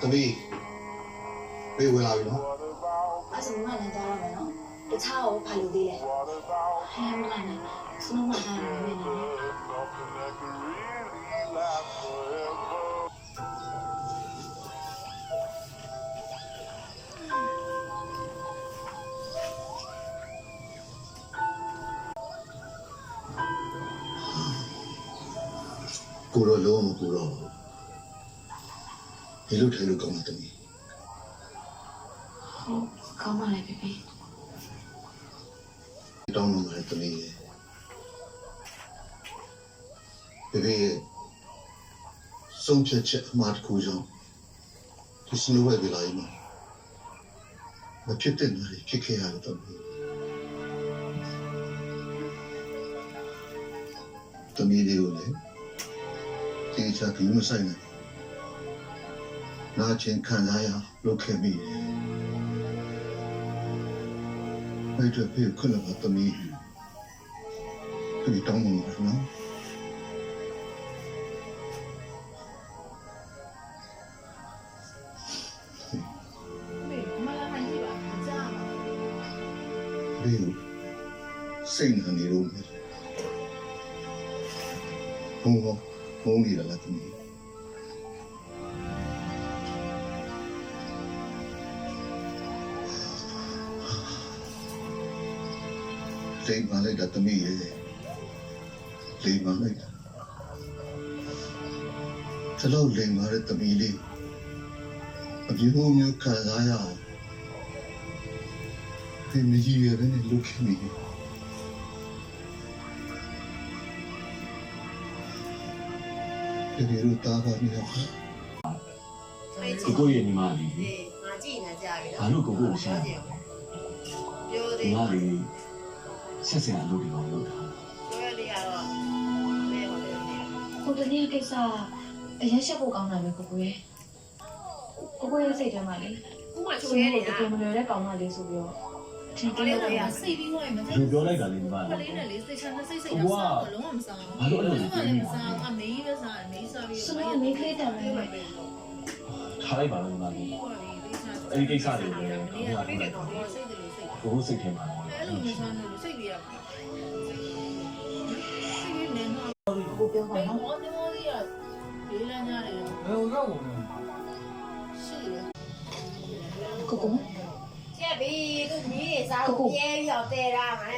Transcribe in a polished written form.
သမီးပေးဝင်လာပြီနော်အဲ့ဆိုမှလည်းကြားရမယ်နော်တခြားကိုဖာလို့သေးတယ်ဟဲ့မလာနဲ့စလုံးမထားရမယ်နော်ကိုရောလုံးမကိုရောဒီလိုထိုင်လို့ကောင်းတယ်သမီးဟုတ်ကောင်းပါလေဖေတောင်းလို့ရတယ်သမီးရဲ့ဖေဆုံးဖြတ်ချက်အမှားတစ်ခုကြောင့်ဒီစနိုးဝဲပြလာရင်မဖြစ်တဲ့နေရာဖြစ်ခဲ့ရတယ်သမီးလေးကိုလည်းဒီချာပြီးမဆိုင်နဲ့နာချင်းခံစားရလုပ်ခဲ့မိတယ်အဲ့ဒါပြေခွင့်လာသမီးဒီတောင်းလို့ရနော်ဒီစိတ်နဲ့နေလို့ဘုံနေတာလားသမီးလိမ်ပါလိုက်တာသမီးရဲ့လိမ်ပါလိုက်တာတလို့လိမ်ပါတဲ့သမီးလေးအပြည့်မျိုးခံစားရအောင်ဒီမကြီးရဲ့နဲ့လုခင်နေဒီလိုတာပါနေတော့ကိုကိုရဲ့ညီမလေးငါကြည့်နေကြပြီနော်ဘာလို့ကိုကိုကိုရှာလဲပြောသေးညီမလေးဆက်စင်အလုပ်တွေလုပ်တာပြောရလေးကတော့မဲဟောတယ်ဟိုတနေ့ကိစ္စအရင်ရှက်ဖို့ကောင်းတာပဲကိုရဲ့စိတ်ထဲမှာလေ ခုမှချိုးရဲနေတာမလွယ်တဲ့ကောင်းတာလေးဆိုပြီးတော့ဒီကလေးကစိတ်ပြီးတော့မသိဘူးပြောလိုက်တာလေးညီမကလေးနဲ့လေးစိတ်ချမ်းစိတ်တော့လုံးဝမစားဘူးဘာလို့အဲ့လိုလဲမစားအမေးပဲစားအမေးစားပြီးစမမေးကလေးတယ်မယ်ထားလိုက်ပါလို့ညီမလေးအဲ့ဒီကိစ္စတွေလည်းခေါင်းကလည်းကိုကိုစိတ်ထဲမှာအဲ့လိုမျိုးစားလို့စိတ်ပြီးရပါစိတ်ပြီးနေတော့ကိုပြောပါနော်မောလေးကလေးလန်းကြတယ်ဘယ်လိုရောက်ဝင်လဲရှိတယ်ကိုကျက်ပြီးသူမီးစားကိုပြဲပြီးတော့တဲတာငါ